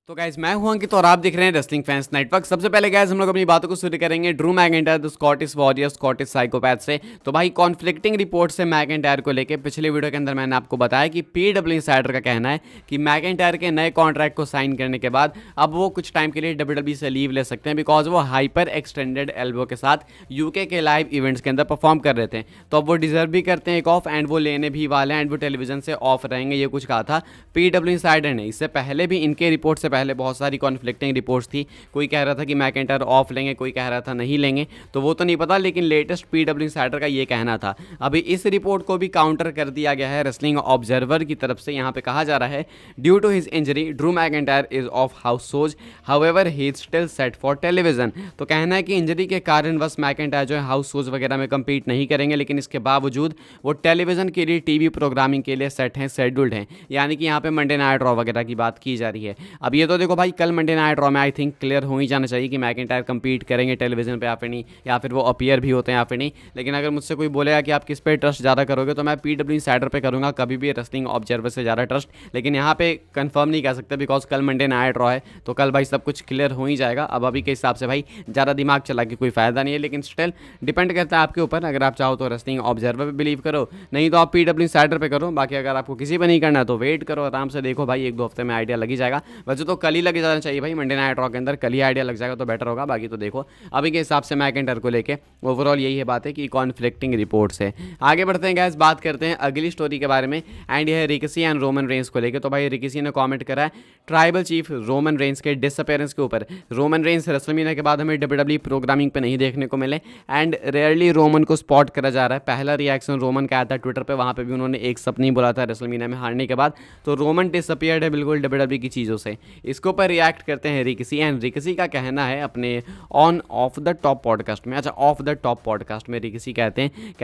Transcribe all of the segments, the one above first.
तो गाइज मैं हूं अंकित और आप देख रहे हैं रेसलिंग फैंस नेटवर्क। सबसे पहले गाइज हम लोग अपनी बातों को शुरू करेंगे Drew McIntyre the Scottish warrior Scottish psychopath से। तो भाई कॉन्फ्लिक्टिंग रिपोर्ट से मैकइंटायर को लेकर पिछले वीडियो के अंदर मैंने आपको बताया कि पीडब्ल्यू इंसाइडर का कहना है कि मैकइंटायर के नए कॉन्ट्रैक्ट को साइन करने के बाद अब वो कुछ टाइम के लिए डब्ल्यूडब्ल्यू से लीव ले सकते हैं, बिकॉज वो हाइपर एक्सटेंडेड एल्बो के साथ यूके के लाइव इवेंट्स के अंदर परफॉर्म कर रहे थे। तो अब वो डिजर्व भी करते हैं एक ऑफ, एंड वो लेने भी वाले हैं, एंड वो टेलीविजन से ऑफ रहेंगे, ये कुछ कहा था पीडब्ल्यू इंसाइडर ने। इससे पहले भी इनके रिपोर्ट से पहले बहुत सारी कॉन्फ्लिक्टिंग रिपोर्ट्स थी। कोई कह रहा था कि मैकइंटायर ऑफ लेंगे, कोई कह रहा था नहीं लेंगे, तो वो तो नहीं पता, लेकिन लेटेस्ट पीडब्ल्यू इंसाइडर का ये कहना था। अभी इस रिपोर्ट को भी काउंटर कर दिया गया है रेसलिंग ऑब्जर्वर की तरफ से। यहाँ पे कहा जा रहा है due to his injury Drew McIntyre is off house shows, however he is still set for television. तो कहना है कि इंजरी के कारण बस मैकइंटायर जो है हाउस शोज वगैरह में compete नहीं करेंगे, लेकिन इसके बावजूद वो टेलीविजन के लिए टीवी प्रोग्रामिंग के लिए सेट हैं, शेड्यूल्ड हैं। यानी कि यहाँ पे मंडे नाइट रॉ वगैरह की बात की जा रही है। अब ये तो देखो भाई, कल मंडे नाइट रॉ में आई थिंक क्लियर हो ही जाना चाहिए कि मैकइंटायर compete करेंगे टेलीविजन पे या फिर नहीं, या फिर वो अपीयर भी होते हैं या फिर नहीं। लेकिन अगर मुझसे कोई बोलेगा कि आप किस पे ट्रस्ट ज़्यादा करोगे, तो मैं पीडब्ल्यू इंसाइडर पे करूँगा, कभी भी रेसलिंग ऑब्जर्वर से ज़्यादा ट्रस्ट। लेकिन यहाँ पे कंफर्म नहीं कह सकते, बिकॉज कल मंडे नाइट रॉ है, तो कल भाई सब कुछ क्लियर हो ही जाएगा। अब अभी के हिसाब से भाई ज़्यादा दिमाग चला के कोई फ़ायदा नहीं है, लेकिन स्टिल डिपेंड करता है आपके ऊपर। अगर आप चाहो तो रेसलिंग ऑब्जर्वर पे बिलीव करो, नहीं तो आप पीडब्ल्यू इंसाइडर पे करो। बाकी अगर आपको किसी पे नहीं करना है तो वेट करो, आराम से देखो भाई, एक दो हफ्ते में आइडिया लग ही जाएगा। वैसे तो कल ही लग जाना चाहिए भाई, मंडे नाइट रॉ के अंदर कल ही आइडिया लग जाएगा तो बेटर होगा। बाकी तो देखो अभी के हिसाब से मैकइंटायर को लेके ओवरऑल यही है बात है कि कॉन्फ्लिक्टिंग रिपोर्ट्स है। आगे बढ़ते हैं गाइस, बात करते हैं अगली स्टोरी के बारे में, एंड यह है रिकी एंड रोमन रेंस को लेके। तो भाई रिकी ने कमेंट करा है ट्राइबल चीफ रोमन रेंस के डिसअपेरेंस के ऊपर। रोमन रेंस रेसलमेनिया के बाद हमें डब्ल्यूडब्ल्यूई प्रोग्रामिंग पे नहीं देखने को मिले, एंड रेयरली रोमन को स्पॉट करा जा रहा है। पहला रिएक्शन रोमन का आया था ट्विटर पे, वहाँ पे भी उन्होंने एक सप नहीं बोला था रेसलमेनिया में हारने के बाद। तो रोमन डिसअपियर्ड है बिल्कुल डब्ल्यूडब्ल्यूई की चीज़ों से। इसके ऊपर रिएक्ट करते हैं रिकी, एंड रिकी का कहना है अपने own off the top podcast में, अच्छा ऑफ द टॉप पॉडकास्ट में रिकी कहते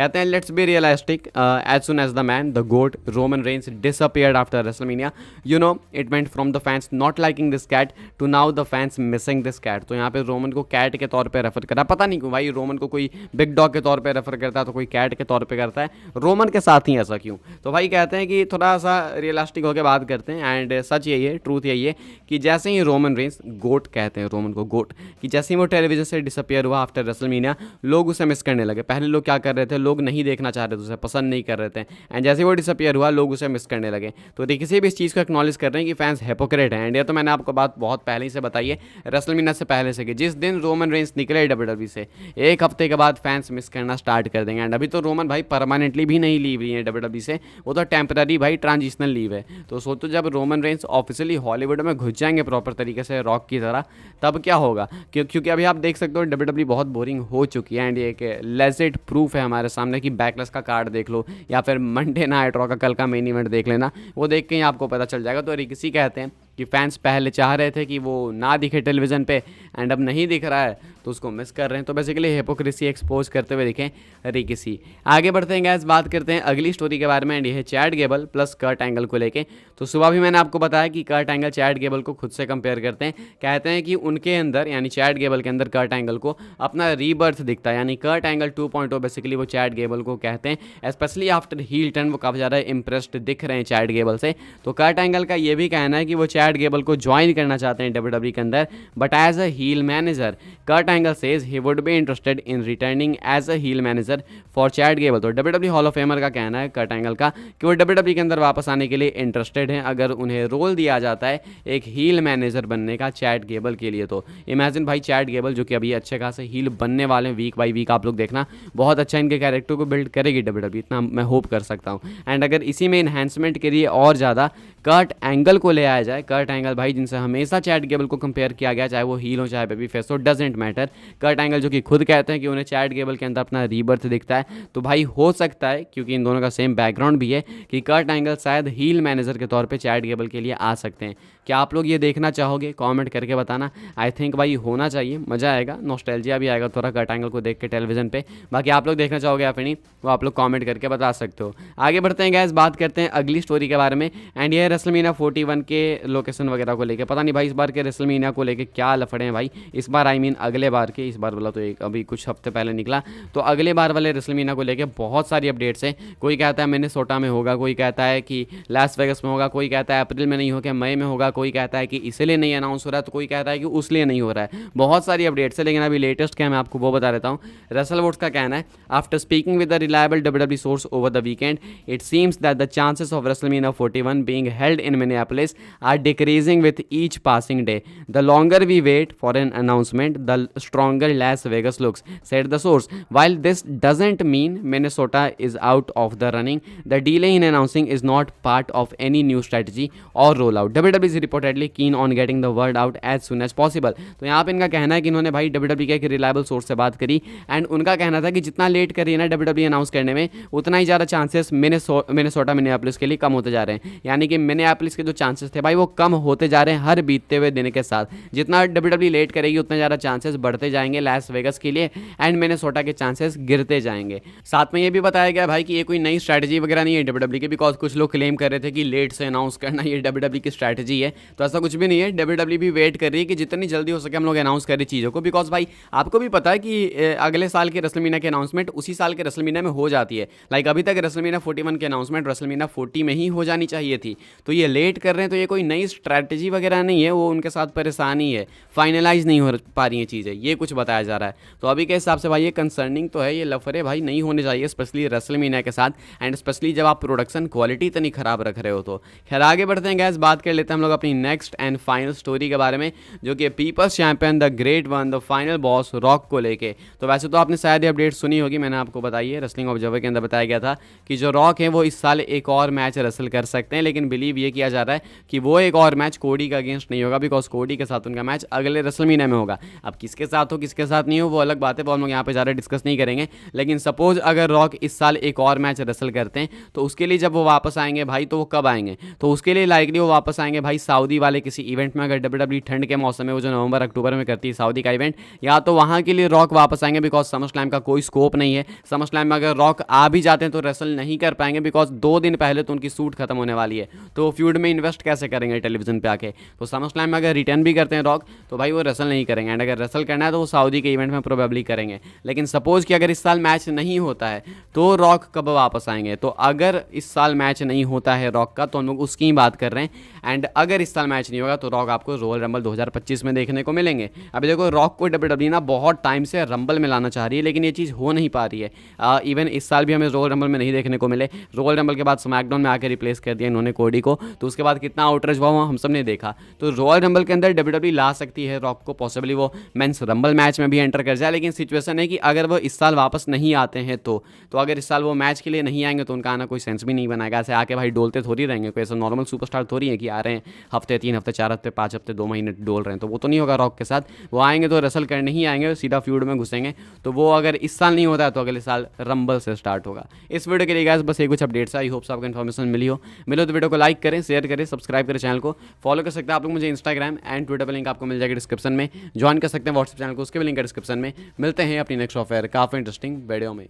हैं let's be realistic, as soon as the man the GOAT Roman Reigns disappeared after WrestleMania, you know it meant from the fans not liking this cat to now the fans missing this cat. तो यहाँ पे Roman को cat के तौर पे refer करा, पता नहीं क्यों भाई, रोमन को कोई बिग डॉग के तौर पे रेफर करता है तो कोई कैट के तौर पे करता है, रोमन के साथ ही ऐसा क्यों। तो भाई कहते हैं कि थोड़ा सा रियलिस्टिक होकर बात करते हैं, एंड सच यही है, ट्रूथ यही है कि जैसे ही रोमन रेंस, गोट कहते हैं रोमन को, गोट, कि जैसे ही वो टेलीविजन से डिसअपियर हुआ आफ्टर रेसलमेनिया, लोग उसे मिस करने लगे। पहले लोग क्या कर रहे थे, लोग नहीं देखना चाह रहे थे, उसे पसंद नहीं कर रहे थे, एंड जैसे वो डिसअपियर हुआ लोग उसे मिस करने लगे। तो किसी भी इस चीज़ को एक्नॉलेज कर रहे हैं कि फैंस हिपोक्रेट हैं। एंड ये तो मैंने आपको बात बहुत पहले ही से बताई है, रेसलमेनिया से पहले से, कि जिस दिन रोमन रेंस निकले डब्ल्यूडब्ल्यूई से एक हफ्ते के बाद फैंस मिस करना स्टार्ट कर देंगे। एंड अभी तो रोमन भाई परमानेंटली भी नहीं लीव रही है डब्ल्यूडब्ल्यूई से, वो तो टेम्पररी भाई ट्रांजिशनल लीव है। तो सोचो जब रोमन रेंस ऑफिशियली हॉलीवुड में घुस जाएंगे प्रॉपर तरीके से रॉक की तरह, तब क्या होगा। क्योंकि अभी आप देख सकते हो डब्ल्यूडब्ल्यूई बहुत बोरिंग हो चुकी है, एंड ये एक लेजिट प्रूफ है हमारे सामने कि बैकलेस का कार्ड देख लो, या फिर मंडे नाइट रॉ का कल का मेन इवेंट देख लेना, वो देख के ही आपको पता चल जाएगा। तो रिकी कहते हैं कि फैंस पहले चाह रहे थे कि वो ना दिखे टेलीविज़न पे, एंड अब नहीं दिख रहा है तो उसको मिस कर रहे हैं। तो बेसिकली हिपोक्रेसी एक्सपोज करते हुए दिखें रिकी। आगे बढ़ते हैं गैस, बात करते हैं अगली स्टोरी के बारे में, एंड ये है Chad Gable plus Kurt Angle को लेके। तो सुबह भी मैंने आपको बताया कि कर्ट एंगल चैड गेबल को खुद से कंपेयर करते हैं, कहते हैं कि उनके अंदर यानी चैड गेबल के अंदर कर्ट एंगल को अपना रीबर्थ दिखता है, यानी कर्ट एंगल 2.0 बेसिकली वो चैड गेबल को कहते हैं। स्पेशली आफ्टर हील टर्न वो काफ़ी ज़्यादा इंप्रेस्ड दिख रहे हैं चैड गेबल से। तो कर्ट एंगल का ये भी कहना है कि वो चैड गेबल को ज्वाइन करना चाहते हैं डब्ल्यूडब्ल्यूई के अंदर, but as a heel manager. Kurt Angle says he would be interested in returning as a heel manager for Chad Gable. तो डब्ल्यूडब्ल्यूई हॉल ऑफ फेमर का कहना है कर्ट एंगल का कि वो डब्ल्यूडब्ल्यूई के अंदर वापस आने के लिए इंटरेस्टेड हैं, अगर उन्हें रोल दिया जाता है एक हील मैनेजर बनने का चैड गेबल के लिए। तो इमेजिन भाई चैड गेबल जो कि अभी अच्छे खासे हील बनने वाले हैं, वीक बाई वीक आप लोग देखना, बहुत अच्छा इनके कैरेक्टर को बिल्ड करेगी डब्ल्यूडब्ल्यूई, इतना मैं होप कर सकता हूँ। एंड अगर इसी में इन्हेंसमेंट के लिए और ज़्यादा कर्ट एंगल को ले आया जाए, कर्ट एंगल भाई जिनसे हमेशा चैड गेबल को कंपेयर किया गया, चाहे वो हील हो चाहे बेबी फेस हो, डजेंट मैटर। कर्ट एंगल जो कि खुद कहते हैं कि उन्हें चैड गेबल के अंदर अपना रीबर्थ दिखता है, तो भाई हो सकता है क्योंकि इन दोनों का सेम बैकग्राउंड भी है कि कर्ट एंगल शायद हील मैनेजर के तौर पे चैड गेबल के लिए आ सकते हैं। क्या आप लोग ये देखना चाहोगे, कमेंट करके बताना। आई थिंक भाई होना चाहिए, मज़ा आएगा, नॉस्टैल्जिया भी आएगा थोड़ा कर्ट एंगल को देख के टेलीविजन पे। बाकी आप लोग देखना चाहोगे या फिर नहीं, वो आप लोग कमेंट करके बता सकते हो। आगे बढ़ते हैं गैस, बात करते हैं अगली स्टोरी के बारे में, एंड ये रेसलमेनिया 41 के लोकेशन वगैरह को लेके, पता नहीं भाई इस बार के रेसलमेनिया को लेके क्या लफड़े हैं भाई। इस बार आई मीन अगले बार के, इस बार बोला तो एक अभी कुछ हफ्ते पहले निकला, तो अगले बार वाले रेसलमेनिया को लेके बहुत सारी अपडेट्स हैं। कोई कहता है मिनेसोटा में होगा, कोई कहता है कि लास वेगस में होगा, कोई कहता है अप्रैल में नहीं होगा मई में होगा, कोई कहता है कि इसलिए नहीं अनाउंस हो रहा है, तो कोई कहता है कि उसलिए नहीं हो रहा है। बहुत सारी अपडेट्स है, लेकिन अभी लेटेस्ट क्या मैं आपको वो बता देता हूँ। रसल वुड्स का कहना है, after speaking with the reliable WWE source over the weekend, it seems that the chances of WrestleMania 41 being held in Minneapolis are decreasing with each passing day. The longer we wait for an announcement, the stronger Las Vegas looks, said the source. While this doesn't mean Minnesota is out of the running, the delay in announcing is not part of any new strategy or rollout. WWE is reportedly keen on getting the word out as soon as possible. तो यहाँ पे इनका कहना है कि इन्होंने भाई WWE के एक रिलायबल सोर्स से बात करी, एंड उनका कहना था कि जितना लेट करिए ना WWE अनाउंस करने में, उतना ही ज़्यादा चांसेस मिनेसोटा मिनियापोलिस के लिए कम होते जा रहे हैं। यानी कि मिनियापोलिस के जो चांसेस थे भाई वो कम होते जा रहे हैं हर बीतते हुए दिन के साथ। जितना WWE लेट करेगी उतना ज़्यादा चांसेस बढ़ते जाएंगे लास वेगस के लिए, एंड मिनेसोटा के चांसेस गिरते जाएंगे। साथ में ये भी बताया गया भाई कि ये कोई नई स्ट्रैटेजी वगैरह नहीं है WWE की, बिकॉज कुछ लोग क्लेम कर रहे थे कि लेट से अनाउंस करना ये WWE की स्ट्रैटेजी है, तो ऐसा कुछ भी नहीं है। WWE भी वेट कर रही है कि जितनी जल्दी हो सके हम लोग अनाउंस करें चीज़ों को, बिकॉज भाई आपको भी पता है कि अगले साल के रेसलमेनिया की अनाउंसमेंट उसी साल के रेसलमेनिया में हो जाती है। लाइक अभी तक रेसलमेनिया 41 की अनाउंसमेंट रेसलमेनिया 40 में ही हो जानी चाहिए थी, तो ये लेट कर रहे हैं, तो ये कोई नई स्ट्रैटेजी वगैरह नहीं है, वो उनके साथ परेशानी है, फाइनलाइज नहीं हो पा रही है चीज़ें, ये कुछ बताया जा रहा है। तो अभी के हिसाब से भाई ये कंसर्निंग तो है, ये लफड़े भाई नहीं होने चाहिए, स्पेशली रेसलमेनिया के साथ, एंड स्पेशली जब आप प्रोडक्शन क्वालिटी इतनी ख़राब रख रहे हो। तो खैर आगे बढ़ते हैं गैस, बात कर लेते हैं हम लोग अपनी नेक्स्ट एंड फाइनल स्टोरी के बारे में, जो कि people's champion the great one the final boss rock को लेके। तो वैसे तो आपने शायद ये अपडेट सुनी होगी, मैंने आपको बताई है, रेसलिंग ऑब्जर्वर के अंदर बताया गया था कि जो रॉक है वो इस साल एक और मैच रेसल कर सकते हैं, लेकिन बिलीव ये किया जा रहा है कि वो एक और मैच कोडी का अगेंस्ट नहीं होगा, बिकॉज कोडी के साथ उनका मैच अगले रेसलमेनिया में होगा। अब किसके साथ हो किसके साथ नहीं हो वो अलग बात है, वो हम लोग यहाँ पे ज़्यादा डिस्कस नहीं करेंगे। लेकिन सपोज अगर रॉक इस साल एक और मैच रेसल करते हैं, तो उसके लिए जब वो वापस आएंगे भाई, तो वो कब आएंगे, तो उसके लिए लाइकली वो वापस आएंगे भाई सऊदी वाले किसी इवेंट में। अगर WWE ठंड के मौसम में वो जो नवंबर अक्टूबर में करती है सऊदी का इवेंट, या तो वहाँ के लिए रॉक वापस आएंगे, बिकॉज समरस्लैम का कोई स्कोप नहीं है। समरस्लैम में अगर रॉक आ भी जाते हैं तो रेसल नहीं कर पाएंगे, बिकॉज 2 दिन पहले तो उनकी सूट खत्म होने वाली है, तो वो फ्यूड में इन्वेस्ट कैसे करेंगे टेलीविजन पे आके। तो समरस्लैम में अगर रिटर्न भी करते हैं रॉक, तो भाई वो रेसल नहीं करेंगे, एंड अगर रेसल करना है तो वो सऊदी के इवेंट में प्रोबेबली करेंगे। लेकिन सपोज कि अगर इस साल मैच नहीं होता है तो रॉक कब वापस आएंगे, तो अगर इस साल मैच नहीं होता है रॉक का, तो हम लोग उसकी ही बात कर रहे हैं। एंड अगर इस साल मैच नहीं होगा तो रॉक आपको रॉयल रंबल 2025 में देखने को मिलेंगे। अभी देखो रॉक को WWE ना बहुत टाइम से रंबल में लाना चाह रही है, लेकिन ये चीज़ हो नहीं पा रही है। इवन इस साल भी हमें रॉयल रंबल में नहीं देखने को मिले। रॉयल रंबल के बाद स्मैकडाउन में आकर रिप्लेस कर दिया इन्होंने कोडी को, तो उसके बाद कितना आउटरीच हुआ हम सब ने देखा। तो रॉयल रंबल के अंदर WWE ला सकती है रॉक को, पॉसिबली वो मेंस रंबल मैच में भी एंटर कर जाए। लेकिन सिचुएशन है कि अगर वो इस साल वापस नहीं आते हैं तो अगर इस साल वो मैच के लिए नहीं आएंगे तो उनका आना कोई सेंस भी नहीं बनाएगा। ऐसे आके भाई डोलते थोड़ी रहेंगे, कोई ऐसा नॉर्मल सुपरस्टार थोड़ी है कि आ रहे हैं हफ्ते 3 हफ्ते 4 हफ्ते 5 हफ्ते 2 महीने डोल रहे हैं, तो वो तो नहीं होगा रॉक के साथ। वो आएंगे तो रेसल करने ही आएंगे, सीधा फ्यूड में घुसेंगे। तो वो अगर इस साल नहीं होता है तो अगले साल रंबल से स्टार्ट होगा। इस वीडियो के लिए गाइस बस ये कुछ अपडेट्स है। आई होप आपको इन्फॉर्मेशन मिली हो तो वीडियो को लाइक करें, शेयर करें, सब्सक्राइब करें, चैनल को फॉलो कर सकते हैं आप लोग। मुझे इंस्टाग्राम एंड ट्विटर पर लिंक आपको मिल जाएगा डिस्क्रिप्शन में, ज्वाइन कर सकते हैं व्हाट्सएप चैनल को, उसके भी लिंक है डिस्क्रिप्शन में। मिलते हैं अपनी नेक्स्ट ऑफर काफ़ी इंटरेस्टिंग वीडियो में।